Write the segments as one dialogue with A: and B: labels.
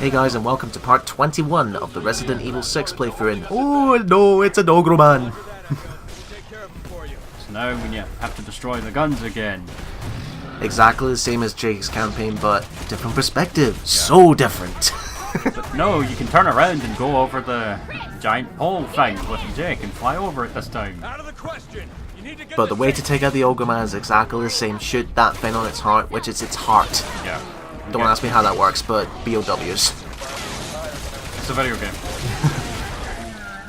A: Hey guys, and welcome to part 21 of the Resident Evil 6 playthrough in... Oh no, it's an Ogroman!
B: So now we have to destroy the guns again.
A: Exactly the same as Jake's campaign, but different perspective. Yeah. So different.
B: But no, you can turn around and go over the giant pole thing with Jake and fly over it this time.
C: Out of the question. You need to get
A: But the way to take out the Ogroman is exactly the same. Shoot that thing on its heart, which is its heart.
B: Yeah.
A: Don't ask me how that works, but BOWs.
B: It's a video game.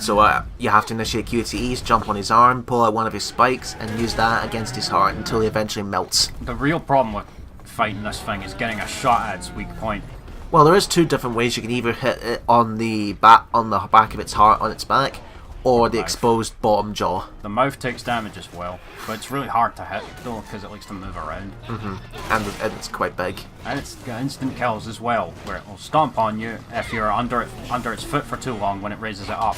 A: So you have to initiate QTEs, jump on his arm, pull out one of his spikes, and use that against his heart until he eventually melts.
B: The real problem with fighting this thing is getting a shot at its weak point.
A: Well, there is two different ways. You can either hit it on the back of its heart on its back, or the exposed bottom jaw.
B: The mouth takes damage as well, but it's really hard to hit though because it likes to move around.
A: And it's quite big.
B: And it's got instant kills as well, where it will stomp on you if you're under its foot for too long when it raises it up.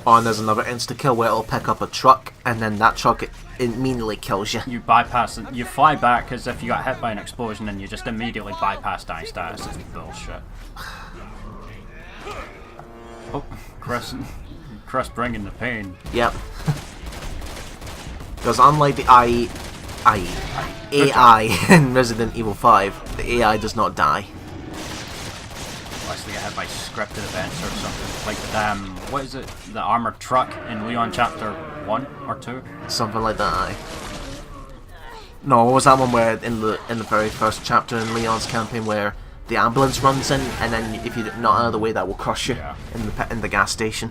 A: Oh, and there's another insta kill where it'll pick up a truck, and then that truck immediately kills you.
B: You bypass it. You fly back as if you got hit by an explosion, and you just immediately bypass die status. It's bullshit. Oh, Chris bringing the pain.
A: Yep. Because unlike the AI in Resident Evil 5, the AI does not die.
B: Unless they get hit by scripted events or something. Like the damn, what is it? The armored truck in Leon Chapter 1 or 2?
A: Something like that, aye. No, what was that one where in the very first chapter in Leon's campaign where the ambulance runs in, and then if you're not out of the way, that will crush you in the gas station.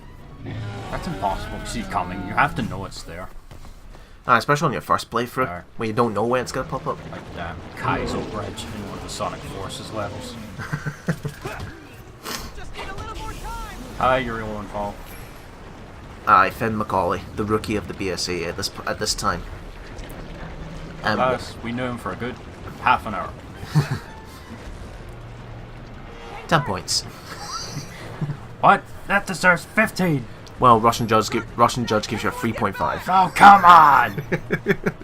B: That's impossible to see coming. You have to know it's there.
A: Especially on your first playthrough, where you don't know when it's going to pop up.
B: Like the Kaizo Bridge in one of the Sonic Forces levels. Hi, you're on Paul.
A: Aye, Finn McCauley, the rookie of the BSA at this time.
B: We knew him for a good half an hour.
A: 10 points.
B: What? That deserves 15.
A: Well, Russian judge gives you a 3.5.
B: Oh, come on!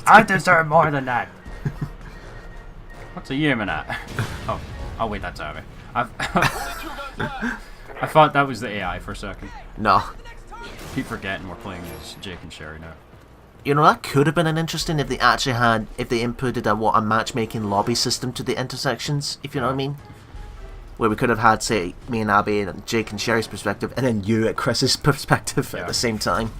B: I deserve more than that. What's a human at? Oh wait, that's Abby. I thought that was the AI for a second.
A: No.
B: Keep forgetting we're playing as Jake and Sherry now.
A: You know, that could have been an interesting if they inputted a matchmaking lobby system to the intersections, if you know what I mean. Where we could have had, say, me and Abby and Jake and Sherry's perspective, and then you at Chris's perspective at the same time.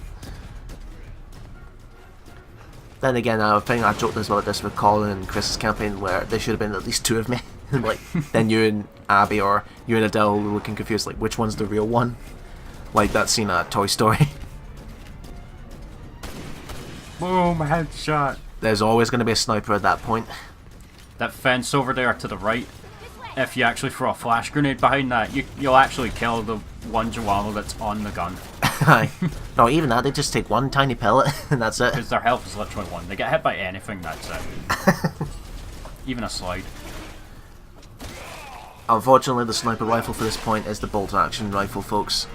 A: Then again, I think I joked about this with Colin and Chris's campaign, where there should have been at least two of me. Like, then you and Abby, or you and Adele looking confused, like, which one's the real one? Like that scene at Toy Story.
B: Boom, headshot.
A: There's always going to be a sniper at that point.
B: That fence over there to the right, if you actually throw a flash grenade behind that, you'll actually kill the one Chihuahua that's on the gun.
A: No, even that, they just take one tiny pellet, and that's it.
B: Because their health is literally one. They get hit by anything, that's it. Even a slide.
A: Unfortunately, the sniper rifle for this point is the bolt-action rifle, folks.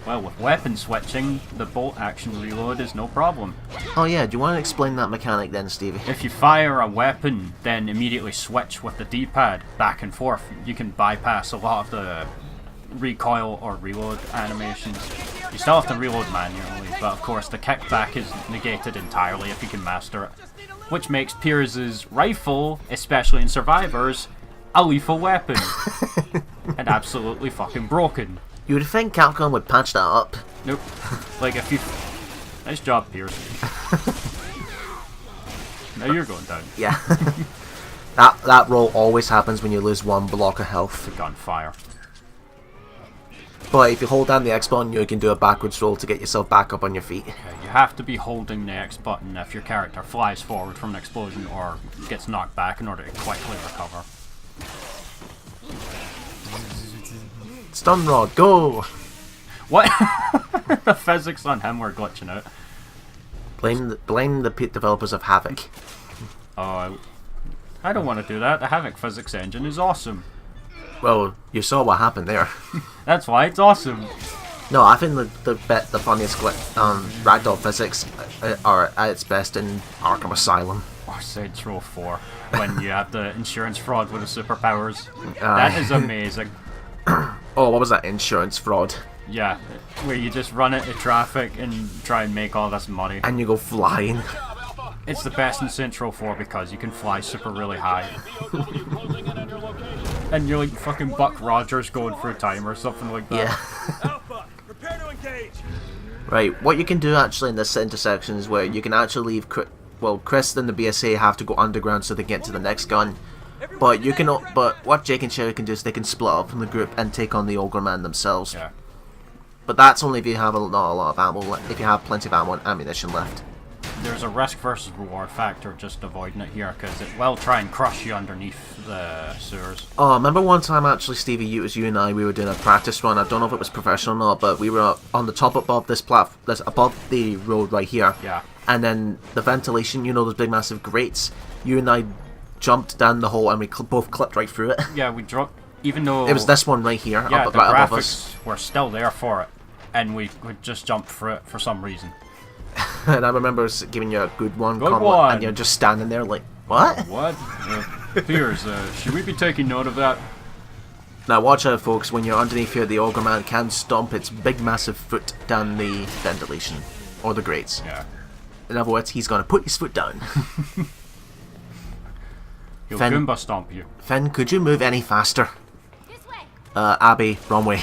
B: Well, with weapon switching, the bolt-action reload is no problem.
A: Oh yeah, do you want to explain that mechanic then, Stevie?
B: If you fire a weapon, then immediately switch with the D-pad back and forth, you can bypass a lot of the recoil or reload animations. You still have to reload manually, but of course the kickback is negated entirely if you can master it. Which makes Piers' rifle, especially in Survivors, a lethal weapon. And absolutely fucking broken.
A: You would think Capcom would patch that up.
B: Nope. Like if you... Nice job, Piers. Now you're going down.
A: Yeah. that roll always happens when you lose one block of health.
B: The gunfire.
A: But if you hold down the X button, you can do a backwards roll to get yourself back up on your feet.
B: Okay, you have to be holding the X button if your character flies forward from an explosion or gets knocked back in order to quickly recover.
A: Stun rod, go!
B: What? The physics on him were glitching out.
A: Blame the developers of Havoc.
B: Oh, I don't want to do that. The Havoc physics engine is awesome.
A: Well, you saw what happened there.
B: That's why it's awesome.
A: No, I think the funniest ragdoll physics are at its best in Arkham Asylum.
B: Or Saints Row 4, when you have the insurance fraud with the superpowers. That is amazing.
A: Oh, what was that? Insurance fraud.
B: Yeah, where you just run into traffic and try and make all this money.
A: And you go flying.
B: It's the best in Central 4 because you can fly super really high. And you're like fucking Buck Rogers going through time or something like that.
A: Yeah.
C: Alpha, prepare to engage.
A: Right, what you can do actually in this intersection is where you can actually leave... Chris and the BSA have to go underground so they get to the next gun. But you can... But what Jake and Sherry can do is they can split up from the group and take on the Ogroman themselves.
B: Yeah.
A: But that's only if you have not a lot of ammo, if you have plenty of ammo and ammunition left.
B: There's a risk versus reward factor just avoiding it here because it will try and crush you underneath the sewers.
A: Oh, remember one time actually, Stevie, it was you and I, we were doing a practice run. I don't know if it was professional or not, but we were on the top above this above the road right here.
B: Yeah.
A: And then the ventilation, you know, those big massive grates. You and I jumped down the hole and we both clipped right through it.
B: Yeah, we dropped, even though...
A: It was this one right here,
B: yeah,
A: right
B: the
A: above
B: graphics
A: us.
B: were still there for it, and we could just jump through it for some reason.
A: And I remember giving you a good one,
B: Good one.
A: and you're just standing there like, what?
B: What? Piers, should we be taking note of that?
A: Now watch out, folks, when you're underneath here, the Ogroman can stomp its big massive foot down the ventilation, or the grates.
B: Yeah.
A: In other words, he's going to put his foot down.
B: He'll
A: Fen-
B: Goomba stomp you.
A: Fen, could you move any faster?
D: This way.
A: Abby, wrong way.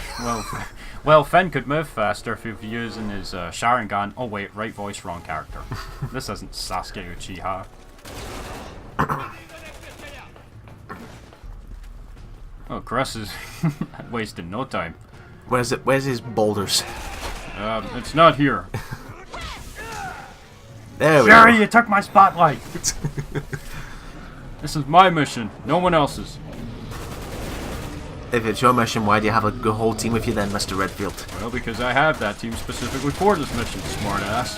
B: Well, Fen could move faster if he was using his Sharingan. Oh wait, right voice, wrong character. This isn't Sasuke Uchiha. Oh, Chris is wasting no time.
A: Where's it? Where's his boulders?
B: It's not here.
A: There we
B: Jerry,
A: go.
B: you took my spotlight! This is my mission, no one else's.
A: If it's your mission, why do you have a good whole team with you then, Mr. Redfield?
B: Well, because I have that team specifically for this mission, smartass.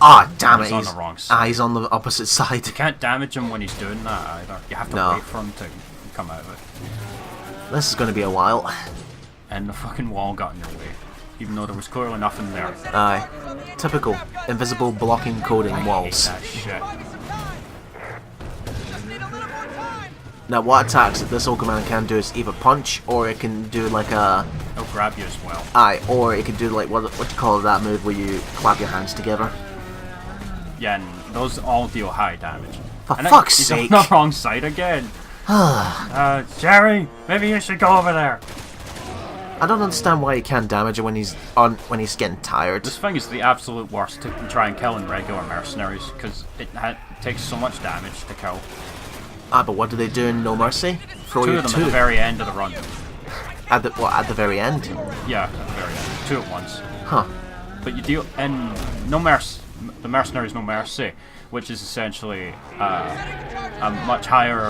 A: Ah, damn it!
B: He's on the wrong side.
A: He's on the opposite side.
B: You can't damage him when he's doing that either. You have to
A: No.
B: wait for him to come out of it.
A: This is going to be a while.
B: And the fucking wall got in your way, even though there was clearly nothing there.
A: Aye. Typical invisible blocking coding
B: I
A: walls.
B: hate that shit.
A: Now, what attacks that this Ogroman can do is either punch, or it can do like a...
B: He'll grab you as well.
A: Aye, or it can do like, what do you call that move where you clap your hands together?
B: Yeah, and those all deal high damage.
A: For
B: And
A: fuck's
B: he's
A: sake!
B: on the wrong side again. Jerry, maybe you should go over there.
A: I don't understand why he can't damage it when he's getting tired.
B: This thing is the absolute worst to try and kill in regular mercenaries, because it takes so much damage to kill.
A: Ah, but what do they do in No Mercy? Throw
B: Two
A: you
B: of them at the very end of the run.
A: At the very end?
B: Yeah, at the very end. Two at once.
A: Huh.
B: But you deal in the Mercenaries No Mercy, which is essentially a much higher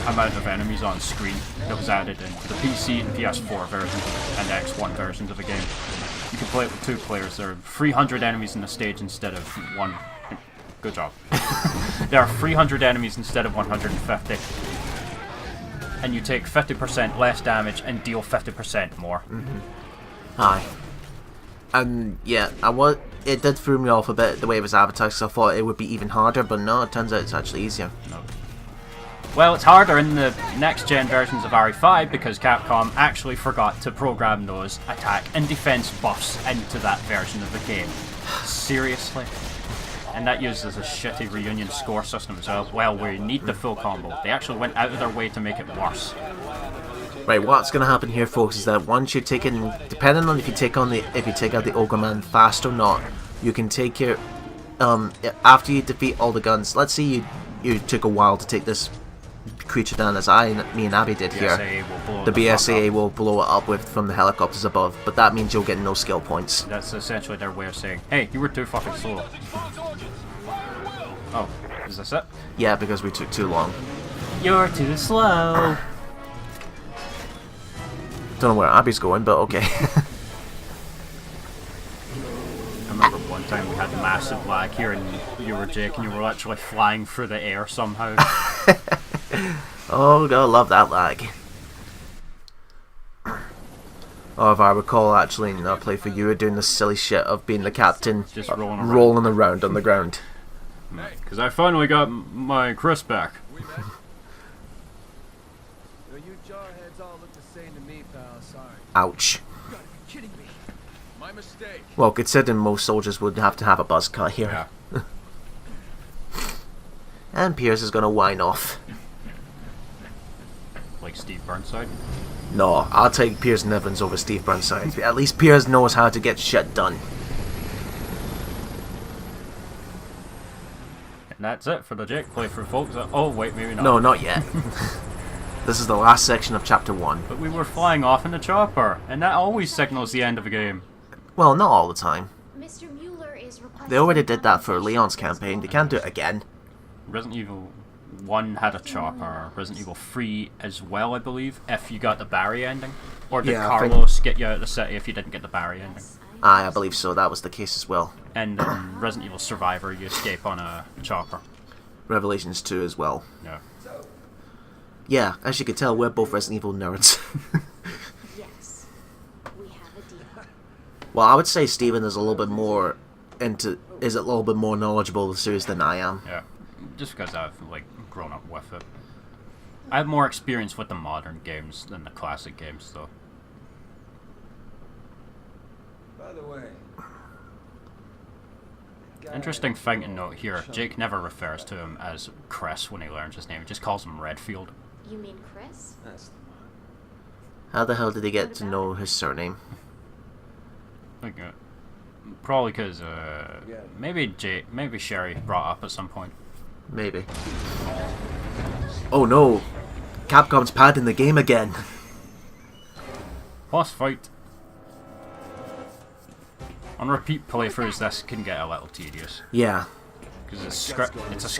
B: amount of enemies on screen that was added in the PC and PS4 versions and X1 versions of the game. You can play it with two players. There are 300 enemies in the stage instead of one. Good job. There are 300 enemies instead of 150. And you take 50% less damage and deal 50% more.
A: Aye. And yeah, it did throw me off a bit the way it was advertised, so I thought it would be even harder, but no, it turns out it's actually easier.
B: No. Well, it's harder in the next-gen versions of RE5 because Capcom actually forgot to program those attack and defense buffs into that version of the game. Seriously? And that uses a shitty reunion score system as well, where you need the full combo. They actually went out of their way to make it worse.
A: Right, what's going to happen here, folks, is that once you're taking, depending on if you take out the Ogroman fast or not, you can take your, after you defeat all the guns. Let's say you took a while to take this creature down, as me and Abby did here. The BSA will blow it up from the helicopters above, but that means you'll get no skill points.
B: That's essentially their way of saying, hey, you were too fucking slow. Oh, is this it?
A: Yeah, because we took too long.
B: You're too slow.
A: Don't know where Abby's going, but okay.
B: I remember one time we had massive lag here and you were Jake and you were actually flying through the air somehow.
A: Oh, gotta love that lag. Oh, if I recall, actually, in our playthrough, you were doing the silly shit of being the captain,
B: Just rolling
A: around on the ground.
B: Because I finally got my Chris back.
C: So you jarheads all look the same to me, pal. Sorry.
A: Ouch.
C: You gotta be kidding me. My mistake.
A: Well, considering most soldiers would have to have a buzz cut here.
B: Yeah.
A: And Pierce is gonna whine off.
B: Like Steve Burnside.
A: No, I'll take Piers Nivens over Steve Burnside. At least Piers knows how to get shit done.
B: And that's it for the Jake playthrough, folks. Oh, wait, maybe not.
A: No, not yet. This is the last section of Chapter 1.
B: But we were flying off in a chopper, and that always signals the end of a game.
A: Well, not all the time.
D: Mr. Mueller is requesting
A: They already did that for Leon's campaign. They can't do it again.
B: Resident Evil 1 had a chopper. Resident Evil 3 as well, I believe, if you got the Barry ending. Or did
A: Yeah, I think-
B: Carlos get you out of the city if you didn't get the Barry ending?
A: Aye, I believe so. That was the case as well.
B: And Resident Evil Survivor, you escape on a chopper.
A: Revelations 2 as well.
B: Yeah.
A: Yeah, as you can tell, we're both Resident Evil nerds.
D: Yes, we have a deal.
A: Well, I would say Steven is a little bit more knowledgeable of the series than I am.
B: Yeah. Just because I've, like, grown up with it. I have more experience with the modern games than the classic games, though.
C: By the way.
B: Interesting thing to note here, Jake never refers to him as Chris when he learns his name. He just calls him Redfield.
D: You mean Chris?
C: That's the
A: How the hell did he get to know his surname?
B: Like, probably because maybe Sherry brought up at some point.
A: Maybe. Oh no! Capcom's padding the game again.
B: Boss fight. On repeat playthroughs, this can get a little tedious
A: Yeah,
B: because it's a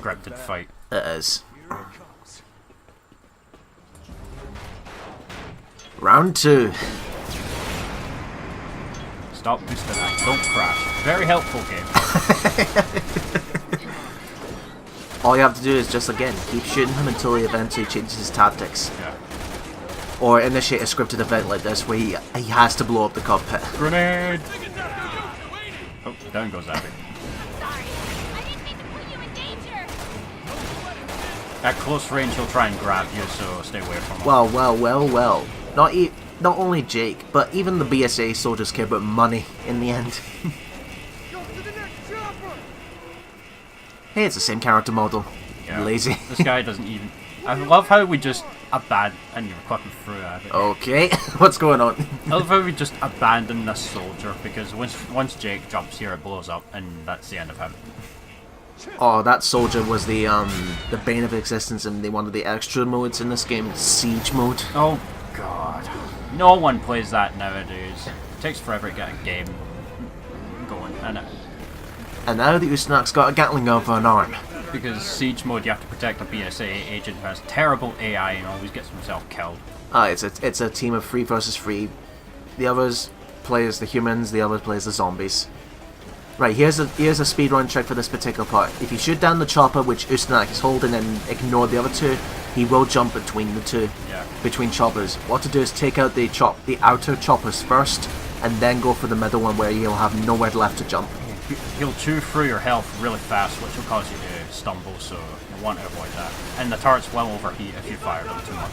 B: scripted fight.
A: it is.
C: Here it comes.
A: Round 2.
B: Stop Ustanak, don't crash. Very helpful game.
A: All you have to do is just, again, keep shooting him until he eventually changes his tactics.
B: Yeah.
A: Or initiate a scripted event like this where he has to blow up the cockpit.
B: Grenade! Oh, down goes Abby.
D: Sorry, I didn't mean to put you in danger.
B: At close range, he'll try and grab you, so stay away from him.
A: Well. Not only Jake, but even the BSA soldiers care about money in the end.
C: Go to the next chopper.
A: Hey, it's the same character model.
B: Yeah.
A: Lazy.
B: This guy doesn't even... I love how we just abandon... And you're clicking through Abby.
A: Okay, what's going on?
B: I love how we just abandon this soldier, because once Jake jumps here, it blows up, and that's the end of him.
A: Oh, that soldier was the bane of existence in one of the extra modes in this game, Siege mode.
B: Oh, God. No one plays that nowadays. It takes forever to get a game going, and
A: And now the Ustanak's got a Gatling gun for an arm.
B: because Siege mode, you have to protect a BSA agent who has terrible AI and always gets himself killed.
A: It's a team of 3 versus 3. The others play as the humans, the others play as the zombies. Right, here's a speedrun trick for this particular part. If you shoot down the chopper which Ustanak is holding and ignore the other two, he will jump between the two.
B: Yeah.
A: Between choppers. What to do is take out the outer choppers first, and then go for the middle one where you'll have nowhere left to jump.
B: He'll chew through your health really fast, which will cause you to stumble, so you'll want to avoid that. And the turrets will overheat if you fire them too much.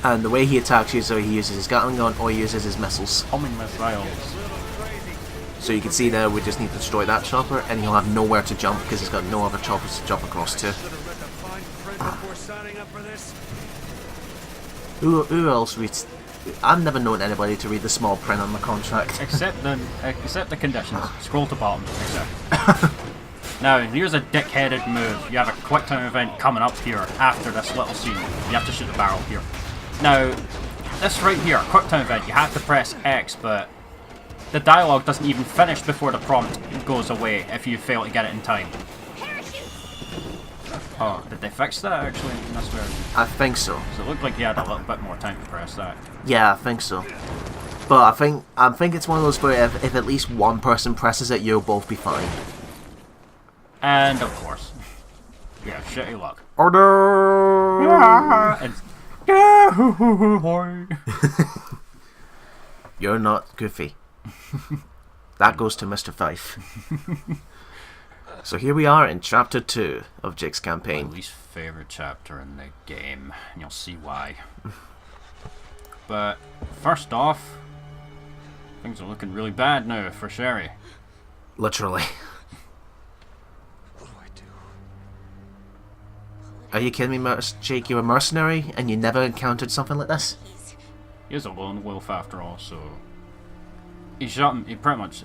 A: And the way he attacks you is so he uses his Gatling gun or he uses his missiles.
B: Homing missiles.
A: So you can see now we just need to destroy that chopper, and he'll have nowhere to jump because he's got no other choppers to jump across to.
C: Should have read the fine print before signing up for this.
A: Who else reads? I've never known anybody to read the small print on the contract.
B: Accept the conditions. Scroll to bottom. Accept. Now, here's a dick-headed move. You have a quick time event coming up here after this little scene. You have to shoot the barrel here. Now, this right here, quick time event, you have to press X, but the dialogue doesn't even finish before the prompt goes away if you fail to get it in time. Oh, did they fix that actually? That's weird.
A: I think so.
B: So it looked like you had a little bit more time to press that.
A: Yeah, I think so. But I think it's one of those where if at least one person presses it, you'll both be fine.
B: And of course, yeah, shitty luck.
A: Order.
B: And
A: You're not goofy. That goes to Mr. Fife. So here we are in Chapter 2 of Jake's
B: my
A: campaign.
B: least favorite chapter in the game, and you'll see why. But first off, things are looking really bad now for Sherry.
A: Literally.
C: What do I do?
A: Are you kidding me, Jake? You're a mercenary and you never encountered something like this?
B: He is a lone wolf after all, so he pretty much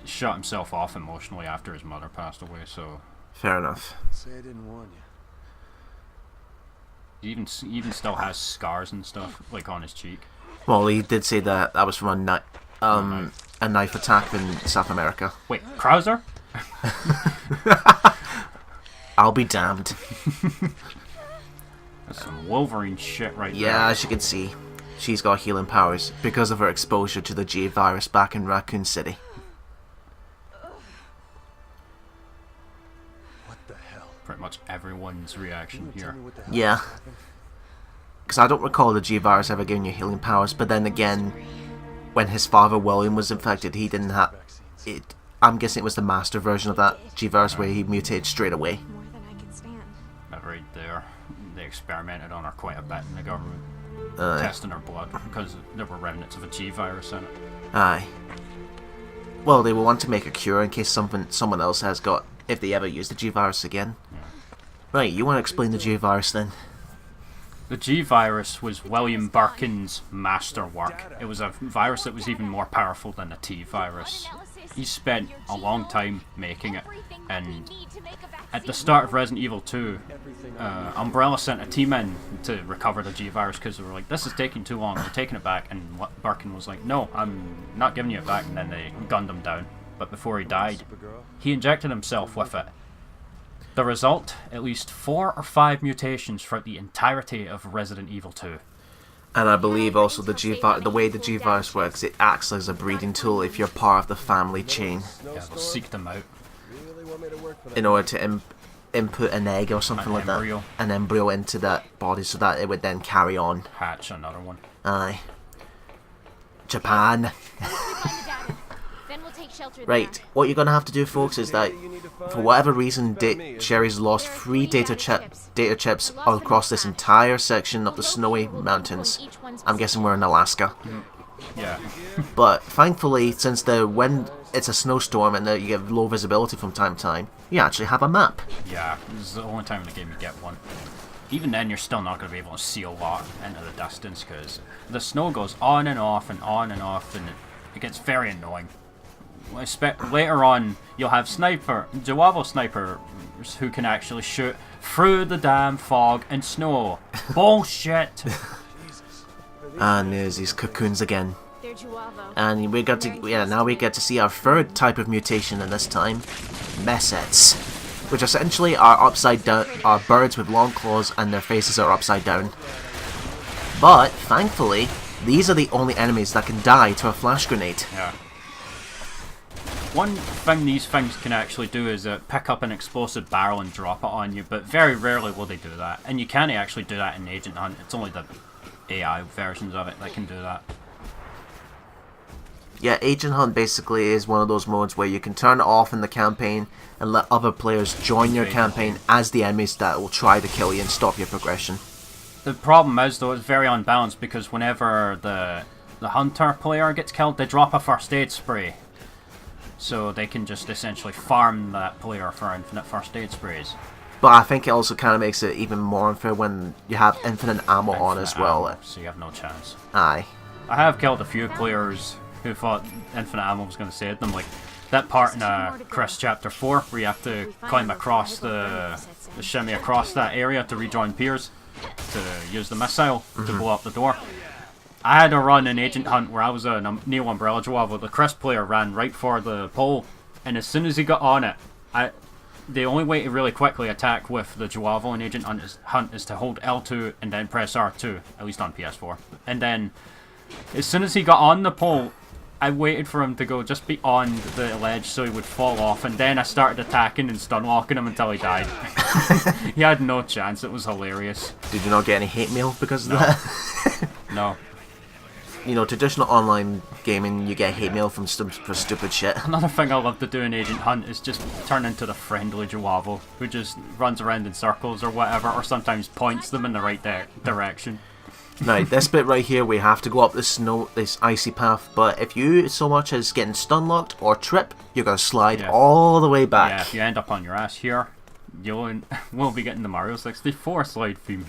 B: shut himself off emotionally after his mother passed away. So
A: Fair enough.
C: Say I didn't warn you.
B: he even still has scars and stuff like on his cheek.
A: Well, he did say that was from a knife attack in South America.
B: Wait, Krauser?
A: I'll be damned.
B: That's some Wolverine shit right there.
A: Yeah, as you can see, she's got healing powers because of her exposure to the G virus back in Raccoon City.
C: What the hell?
B: Pretty much everyone's reaction here.
A: Yeah. Because I don't recall the G virus ever giving you healing powers, but then again, when his father William was infected, he didn't have it. I'm guessing it was the master version of that G virus where he mutated straight away.
D: More than I can stand.
B: That right there. They experimented on her quite a bit in the government.
A: Aye.
B: Testing her blood because there were remnants of a G virus in it.
A: Aye. Well, they will want to make a cure in case someone else has got, if they ever use the G virus again.
B: Yeah.
A: Right, you want to explain the G virus then?
B: The G virus was William Birkin's masterwork. It was a virus that was even more powerful than the T virus. He spent a long time making it, and at the start of Resident Evil 2, Umbrella sent a team in to recover the G virus because they were like, this is taking too long, we're taking it back, and Birkin was like, no, I'm not giving you it back, and then they gunned him down. But before he died, he injected himself with it. The result, at least 4 or 5 mutations throughout the entirety of Resident Evil 2.
A: And I believe also the way the G virus works, it acts as a breeding tool if you're part of the family chain,
B: Yeah, they'll seek them out.
C: Really want me to work for that?
A: in order to input an egg or something
B: An
A: like
B: embryo.
A: that, an embryo into that body so that it would then carry on.
B: Hatch another one.
A: Aye. Japan.
D: Then we'll take shelter
A: Right, what you're gonna have to do, folks, is that for whatever reason, Sherry's lost 3 data chips all across this entire section of the snowy mountains. I'm guessing we're in Alaska.
B: Yeah.
A: But thankfully, since when it's a snowstorm and you get low visibility from time to time, you actually have a map.
B: Yeah, this is the only time in the game you get one. Even then, you're still not going to be able to see a lot into the distance because the snow goes on and off and on and off, and it gets very annoying. Later on, you'll have Jawabu snipers who can actually shoot through the damn fog and snow. Bullshit!
A: And there's these cocoons again.
D: They're Juavo.
A: And now we get to see our 3rd type of mutation in this time, Messets, which essentially are upside down, are birds with long claws and their faces are upside down. But thankfully, these are the only enemies that can die to a flash grenade.
B: Yeah. One thing these things can actually do is pick up an explosive barrel and drop it on you, but very rarely will they do that. And you can't actually do that in Agent Hunt. It's only the AI versions of it that can do that.
A: Yeah, Agent Hunt basically is one of those modes where you can turn it off in the campaign and let other players join your campaign as the enemies that will try to kill you and stop your progression.
B: The problem is, though, it's very unbalanced because whenever the Hunter player gets killed, they drop a first aid spray. So they can just essentially farm that player for infinite first aid sprays.
A: But I think it also kind of makes it even more unfair when you have infinite ammo on as well.
B: Ammo, so you have no chance.
A: Aye.
B: I have killed a few players who thought infinite ammo was going to save them, like that part in Chris Chapter 4 where you have to climb across the shimmy across that area to rejoin peers to use the missile to blow up the door. I had a run in Agent Hunt where I was a Neo Umbrella Jawabu. The Chris player ran right for the pole, and as soon as he got on it, the only way to really quickly attack with the Jawabu in Agent Hunt is to hold L2 and then press R2, at least on PS4. And then, as soon as he got on the pole, I waited for him to go just beyond the ledge so he would fall off, and then I started attacking and stunlocking him until he died. He had no chance. It was hilarious.
A: Did you not get any hate mail because of that?
B: No.
A: You know, traditional online gaming, you get hate mail for stupid shit.
B: Another thing I love to do in Agent Hunt is just turn into the friendly Jawabu who just runs around in circles or whatever, or sometimes points them in the right direction.
A: Now, this bit right here, we have to go up this icy path, but if you so much as getting stun locked or trip, you're going to slide all the way back.
B: Yeah, if you end up on your ass here, we'll be getting the Mario 64 slide theme.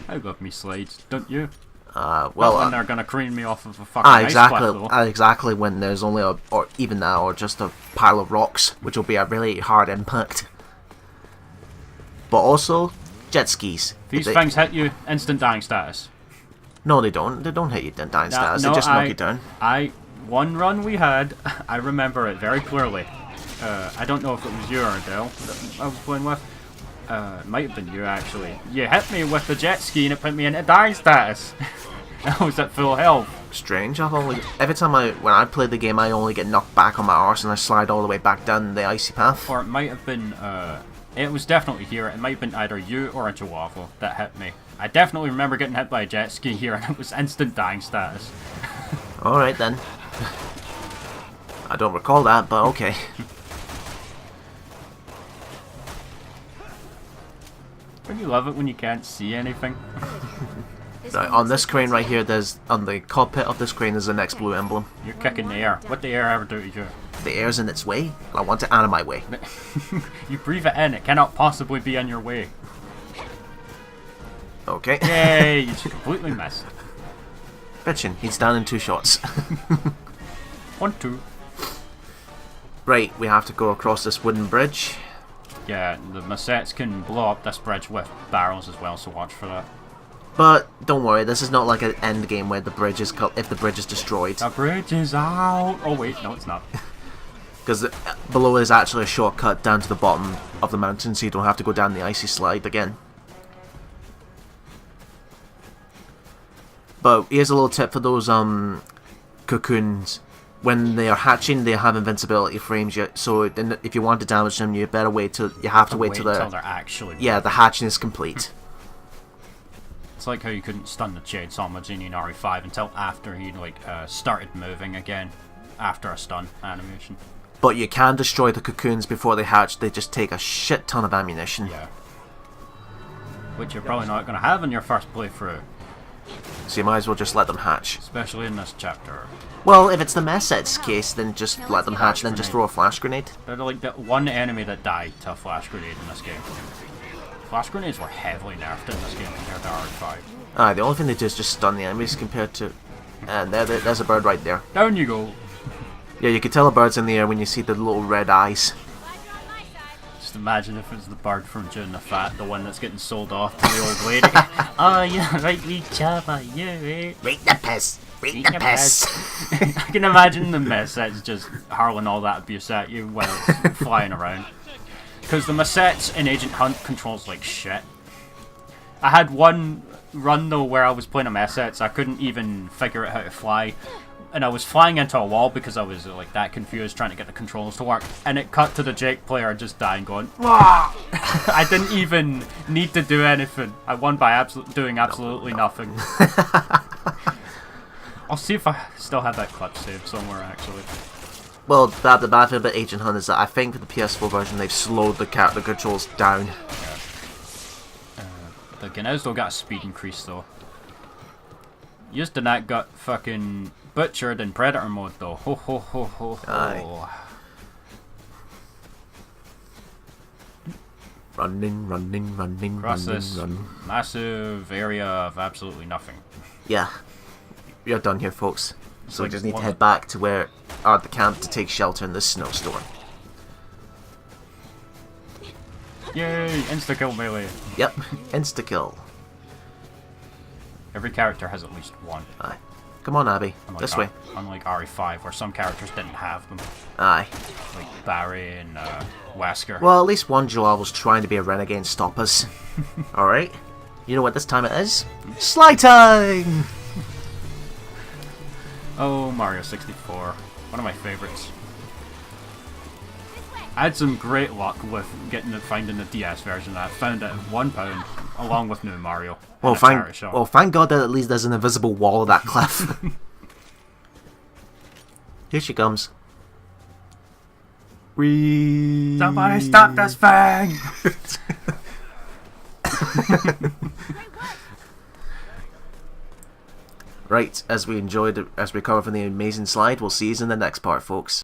B: I love me slides, don't you?
A: Well,
B: when they're going to crane me off of a fucking ice
A: exactly,
B: cliff, though.
A: exactly when there's only or even now, or just a pile of rocks, which will be a really hard impact. But also, jet skis.
B: These things hit you, instant dying status.
A: No, they don't. They don't hit you dying status.
B: No,
A: they just knock you down.
B: One run we had, I remember it very clearly. I don't know if it was you or Adele that I was playing with. It might have been you, actually. You hit me with the jet ski and it put me into dying status. I was at full health.
A: Strange. Every time when I play the game, I only get knocked back on my arse and I slide all the way back down the icy path.
B: Or it might have been, it was definitely here. It might have been either you or a Chihuahua that hit me. I definitely remember getting hit by a jet ski here and it was instant dying status.
A: Alright then. I don't recall that, but okay.
B: Don't you love it when you can't see anything?
A: Right, on this crane right here, on the cockpit of this crane, there's the next blue emblem.
B: You're kicking the air. What the air ever do to you?
A: The air's in its way, and I want it out of my way.
B: You breathe it in, it cannot possibly be in your way.
A: Okay.
B: Yay, you just completely missed.
A: Bitchin', he's down in 2 shots.
B: 1, 2.
A: Right, we have to go across this wooden bridge.
B: Yeah, the Massettes can blow up this bridge with barrels as well, so watch for that.
A: But don't worry, this is not like an end game where the bridge is if the bridge is destroyed.
B: The bridge is out! Oh wait, no it's not.
A: Because below is actually a shortcut down to the bottom of the mountain, so you don't have to go down the icy slide again. But here's a little tip for those cocoons. When they are hatching, they have invincibility frames. So if you want to damage them, you have to wait till
B: they're actually.
A: Yeah, the hatching is complete.
B: It's like how you couldn't stun the Chainsaw Majini in RE5 until after he started moving again after a stun animation.
A: But you can destroy the cocoons before they hatch. They just take a shit ton of ammunition.
B: Yeah. Which you're probably not going to have in your first playthrough.
A: So you might as well just let them hatch.
B: Especially in this chapter.
A: Well, if it's the Messet's case, then just let them hatch, then just throw a flash grenade.
B: They're like the one enemy that died to a flash grenade in this game. Flash grenades were heavily nerfed in this game compared to RE5.
A: Aye, the only thing they do is just stun the enemies compared to... And there's a bird right there.
B: Down you go.
A: Yeah, you can tell a bird's in the air when you see the little red eyes.
B: Just imagine if it's the bird from June the Fat, the one that's getting sold off to the old lady. Oh, yeah, right, we chopper, yeah.
A: Rate the piss! Rate the piss!
B: I can imagine the Messettes just hurling all that abuse at you while it's flying around. Because the Massettes in Agent Hunt controls like shit. I had one run though where I was playing a Messettes, I couldn't even figure out how to fly. And I was flying into a wall because I was like that confused trying to get the controls to work. And it cut to the Jake player just dying going, "Wah!" I didn't even need to do anything. I won by doing absolutely nothing. I'll see if I still have that clip saved somewhere actually.
A: Well, the bad thing about Agent Hunt is that I think for the PS4 version they've slowed the controls down.
B: Yeah. The Gnezdo got a speed increase though. Ustanak got fucking butchered in Predator mode though. Ho ho ho ho ho.
A: Aye. Running,
B: Across this
A: run.
B: massive area of absolutely nothing.
A: Yeah. You're done here, folks. So we
B: like
A: just need to head back to where are the camp to take shelter in this snowstorm.
B: Yay! Insta-kill melee.
A: Yep, insta-kill.
B: Every character has at least one.
A: Aye. Come on, Abby. This way.
B: Unlike RE5, where some characters didn't have them.
A: Aye.
B: Like Barry and Wesker.
A: Well, at least one Joel was trying to be a renegade and stop us. Alright. You know what this time it is? Slide time!
B: Oh, Mario 64. One of my favorites. I had some great luck with finding the DS version. I found it at £1 along with New Mario.
A: Well, thank God that at least there's an invisible wall of that cliff. Here she comes.
B: Somebody stop this thing!
A: Right, as we recover from the amazing slide, we'll see you in the next part, folks.